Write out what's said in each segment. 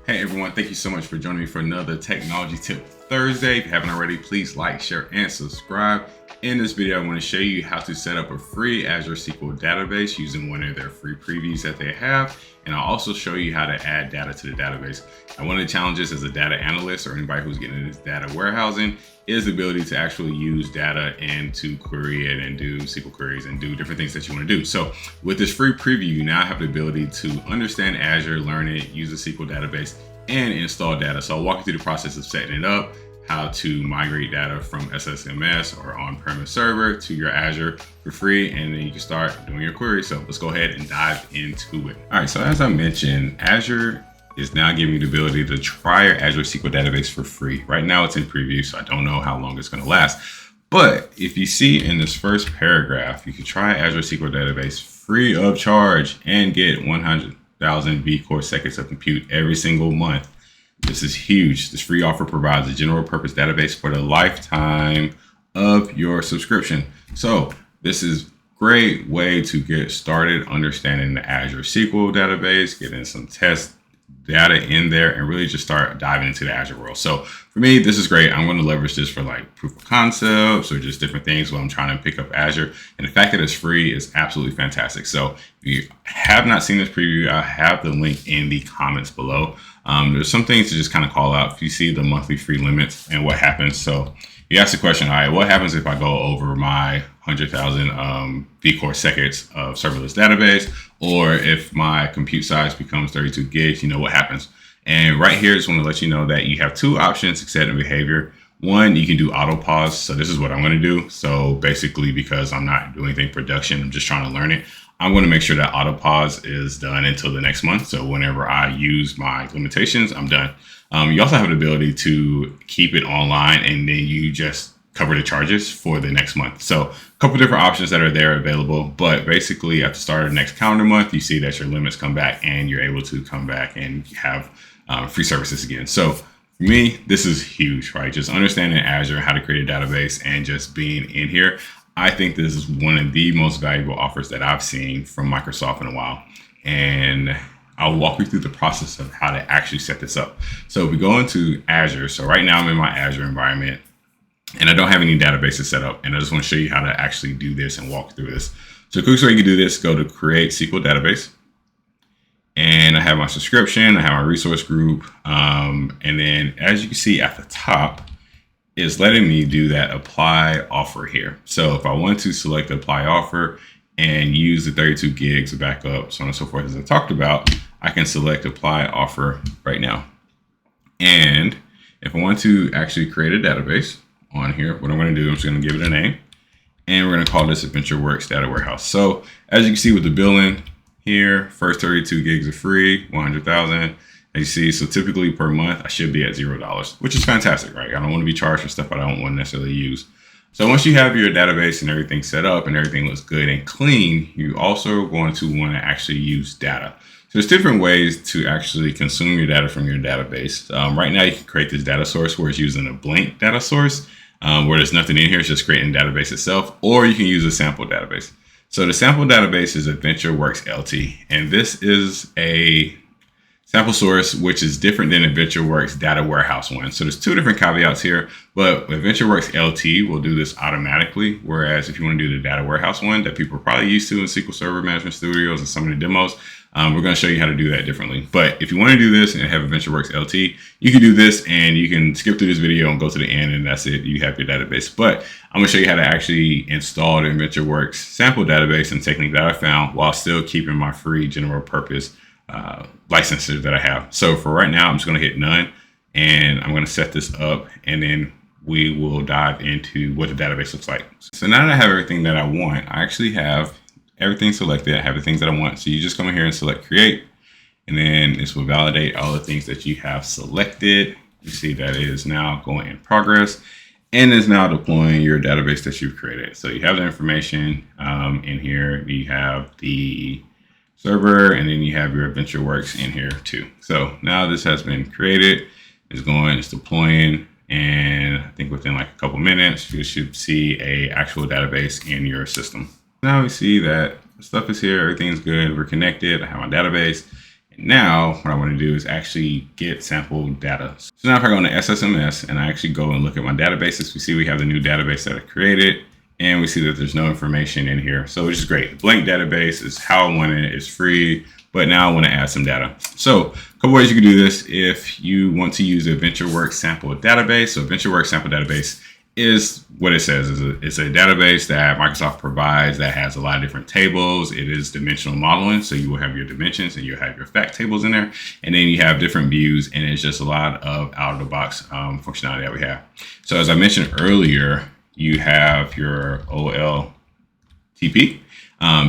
Hey everyone, thank you so much for joining me for another Technology Tip Thursday. If you haven't already, please like, share, and subscribe. In this video, I want to show you how to set up a free Azure SQL database using one of their free previews that they have. And I'll also show you how to add data to the database. Now, one of the challenges as a data analyst or anybody who's getting into data warehousing is the ability to actually use data and to query it and do SQL queries and do different things that you want to do. So with this free preview, you now have the ability to understand Azure, learn it, use the SQL database, and install data. So I'll walk you through the process of setting it up, how to migrate data from SSMS or on-premise server to your Azure for free, and then you can start doing your queries. So let's go ahead and dive into it. All right, so as I mentioned, Azure is now giving you the ability to try your Azure SQL database for free. Right now it's in preview, so I don't know how long it's gonna last. But if you see in this first paragraph, you can try Azure SQL database free of charge and get 100,000 vCore seconds of compute every single month. This is huge. This free offer provides a general purpose database for the lifetime of your subscription. So this is a great way to get started understanding the Azure SQL database, getting some test data in there, and really just start diving into the Azure world. So for me, this is great. I'm going to leverage this for like proof of concepts or just different things when I'm trying to pick up Azure. And the fact that it's free is absolutely fantastic. So if you have not seen this preview, I have the link in the comments below. There's some things to just kind of call out. If you see the monthly free limits and what happens. So you ask the question, all right, what happens if I go over my 100,000 vCore seconds of serverless database, or if my compute size becomes 32 gigs, you know what happens? And right here, I just want to let you know that you have two options to set in behavior. One, you can do auto pause. So this is what I'm going to do. So basically, because I'm not doing anything production, I'm just trying to learn it, I'm going to make sure that auto pause is done until the next month. So whenever I use my limitations, I'm done. You also have the ability to keep it online, and then you just cover the charges for the next month. So a couple different options that are there available, but basically at the start of the next calendar month, you see that your limits come back and you're able to come back and have free services again. So for me, this is huge, right? Just understanding Azure, how to create a database, and just being in here. I think this is one of the most valuable offers that I've seen from Microsoft in a while. And I'll walk you through the process of how to actually set this up. So if we go into Azure, so right now I'm in my Azure environment and I don't have any databases set up. And I just want to show you how to actually do this and walk through this. So quick way you can do this, go to create SQL database. And I have my subscription, I have my resource group. And then as you can see at the top, it's letting me do that apply offer here. So if I want to select apply offer and use the 32 gigs of backup, so on and so forth, as I talked about, I can select apply offer right now. And if I want to actually create a database on here, what I'm going to do, I'm just going to give it a name, and we're going to call this AdventureWorks Data Warehouse. So as you can see with the billing here, first 32 gigs are free, 100,000. As you see, so typically per month, I should be at $0, which is fantastic, right? I don't want to be charged for stuff I don't want to necessarily use. So once you have your database and everything set up and everything looks good and clean, you also going to want to actually use data. So there's different ways to actually consume your data from your database. Right now, you can create this data source where it's using a blank data source where there's nothing in here. It's just creating the database itself, or you can use a sample database. So the sample database is AdventureWorks LT, and this is a sample source, which is different than AdventureWorks Data Warehouse one. So there's two different caveats here, but AdventureWorks LT will do this automatically. Whereas if you want to do the Data Warehouse one that people are probably used to in SQL Server Management Studios and some of the demos, we're going to show you how to do that differently. But if you want to do this and have AdventureWorks LT, you can do this and you can skip through this video and go to the end, and that's it. You have your database. But I'm going to show you how to actually install the AdventureWorks sample database and technique that I found while still keeping my free general purpose licenses that I have. So for right now, I'm just going to hit none, and I'm going to set this up, and then we will dive into what the database looks like. So now that I have everything that I want, I actually have everything selected. I have the things that I want. So you just come in here and select create, and then this will validate all the things that you have selected. You see that it is now going in progress and is now deploying your database that you've created. So you have the information in here. You have the server, and then you have your AdventureWorks in here too. So now this has been created, it's deploying, and I think within like a couple minutes, you should see a actual database in your system. Now we see that the stuff is here, everything's good, we're connected, I have my database, Now, what I want to do is actually get sample data. So now if I go into SSMS and I actually go and look at my databases, we see we have the new database that I created, and we see that there's no information in here. So which is great. The blank database is how I want it. It's free, but now I want to add some data. So a couple ways you can do this if you want to use AdventureWorks sample database. So AdventureWorks sample database is what it says. It's a database that Microsoft provides that has a lot of different tables. It is dimensional modeling. So you will have your dimensions and you'll have your fact tables in there. And then you have different views, and it's just a lot of out of the box functionality that we have. So as I mentioned earlier, you have your OLTP.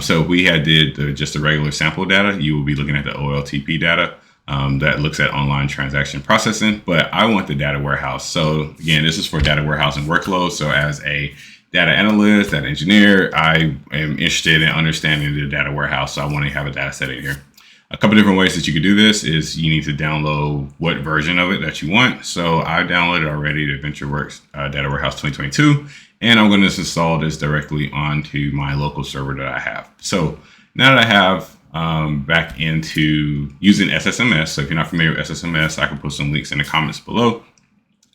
So if we had just the regular sample data, you will be looking at the OLTP data. That looks at online transaction processing, but I want the data warehouse. So again, this is for data warehouse and workloads. So as a data analyst, data engineer, I am interested in understanding the data warehouse. So I want to have a data set in here. A couple different ways that you could do this is you need to download what version of it that you want. So I downloaded already the AdventureWorks Data Warehouse 2022, and I'm going to install this directly onto my local server that I have. So now that I have back into using SSMS. So if you're not familiar with SSMS, I can put some links in the comments below.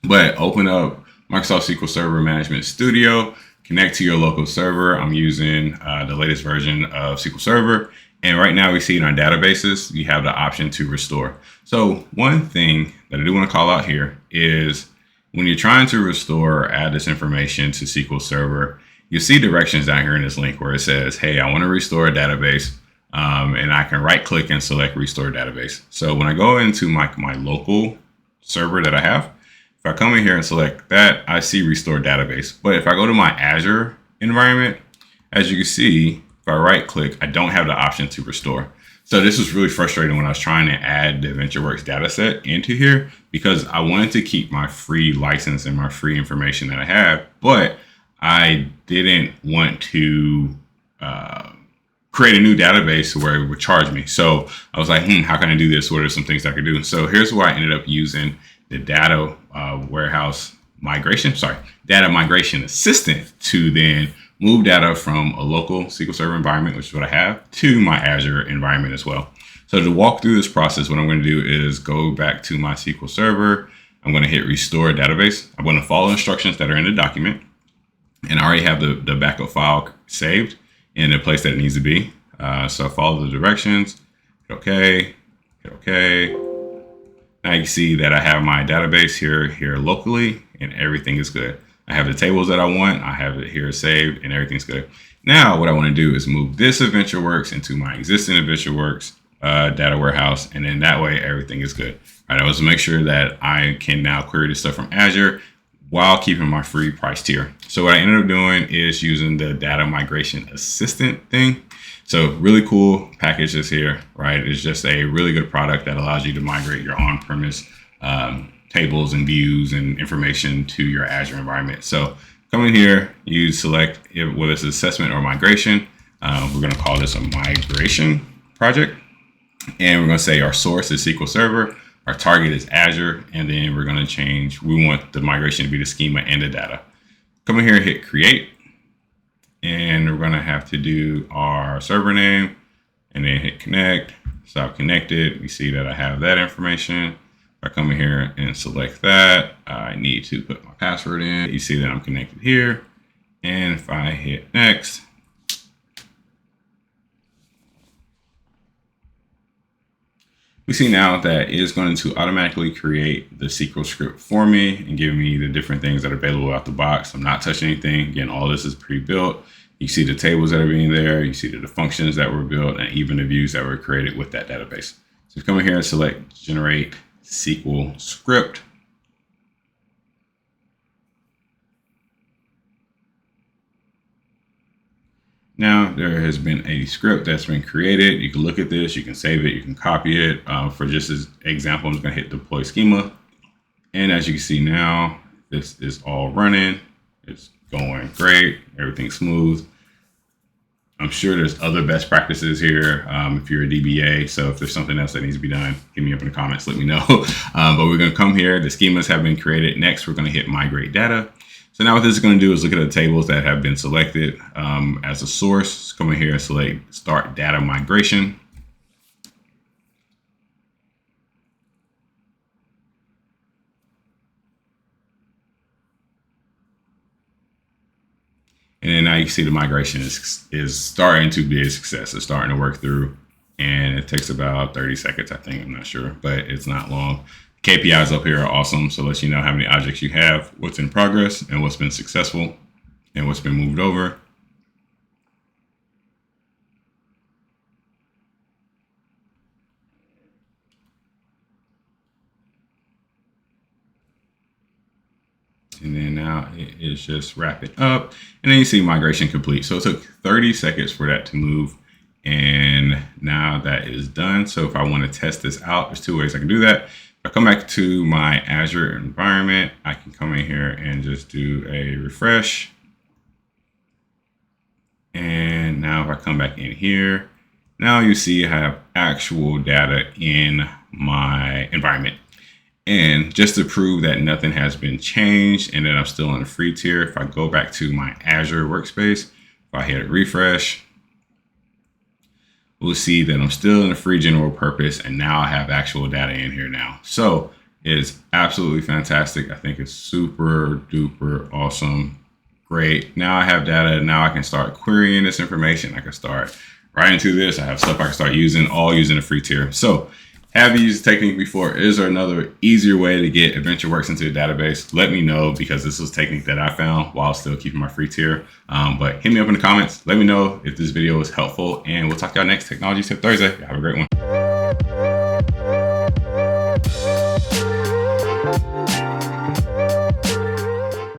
But open up Microsoft SQL Server Management Studio, connect to your local server. I'm using the latest version of SQL Server. And right now we see in our databases, you have the option to restore. So one thing that I do want to call out here is when you're trying to restore or add this information to SQL Server, you see directions down here in this link where it says, hey, I want to restore a database. And I can right click and select restore database. So when I go into my local server that I have, if I come in here and select that, I see restore database. But if I go to my Azure environment, as you can see, if I right click, I don't have the option to restore. So this was really frustrating when I was trying to add the AdventureWorks data set into here, because I wanted to keep my free license and my free information that I have, but I didn't want to create a new database where it would charge me. So I was like, how can I do this? What are some things I could do? So here's where I ended up using the data migration assistant to then move data from a local SQL Server environment, which is what I have, to my Azure environment as well. So to walk through this process, what I'm going to do is go back to my SQL Server. I'm going to hit restore database. I'm going to follow instructions that are in the document. And I already have the backup file saved in the place that it needs to be. So follow the directions, hit OK, hit OK. Now you can see that I have my database here locally, and everything is good. I have the tables that I want. I have it here saved, and everything's good. Now what I want to do is move this AdventureWorks into my existing AdventureWorks data warehouse, and then that way everything is good. All right, I was to make sure that I can now query this stuff from Azure while keeping my free price tier. So what I ended up doing is using the data migration assistant thing. So really cool packages here, right? It's just a really good product that allows you to migrate your on-premise tables and views and information to your Azure environment. So come in here, you select whether it's assessment or migration. We're going to call this a migration project. And we're going to say our source is SQL Server. Our target is Azure, and then we're going to change. We want the migration to be the schema and the data. Come in here, hit create, and we're going to have to do our server name, and then hit connect. So I've connected. We see that I have that information. If I come in here and select that, I need to put my password in. You see that I'm connected here, and if I hit next, we see now that it is going to automatically create the SQL script for me and give me the different things that are available out the box. I'm not touching anything. Again, all this is pre-built. You see the tables that are being there. You see the functions that were built, and even the views that were created with that database. So come in here and select generate SQL script. Now there has been a script that's been created. You can look at this, you can save it, you can copy it. For just as example, I'm just gonna hit deploy schema. And as you can see now, this is all running. It's going great, everything's smooth. I'm sure there's other best practices here if you're a DBA. So if there's something else that needs to be done, hit me up in the comments, let me know. But we're gonna come here, the schemas have been created. Next, we're gonna hit migrate data. So now what this is going to do is look at the tables that have been selected as a source. Come in here and select start data migration. And then now you see the migration is starting to be a success. It's starting to work through, and it takes about 30 seconds, I think. I'm not sure, but it's not long. KPIs up here are awesome. So it lets you know how many objects you have, what's in progress, and what's been successful, and what's been moved over. And then now it is just wrapping up, and then you see migration complete. So it took 30 seconds for that to move, and now that is done. So if I want to test this out, there's two ways I can do that. If I come back to my Azure environment, I can come in here and just do a refresh. And now if I come back in here, now you see I have actual data in my environment. And just to prove that nothing has been changed and that I'm still on the free tier, if I go back to my Azure workspace, if I hit refresh, we'll see that I'm still in the free general purpose, and now I have actual data in here now. So it's absolutely fantastic. I think it's super duper awesome. Great. Now I have data. Now I can start querying this information. I can start writing to this. I have stuff I can start using, all using the free tier. So have you used the technique before? Is there another easier way to get AdventureWorks into the database? Let me know, because this was a technique that I found while still keeping my free tier. But hit me up in the comments. Let me know if this video was helpful, and we'll talk to y'all next Technology Tip Thursday. Have a great one.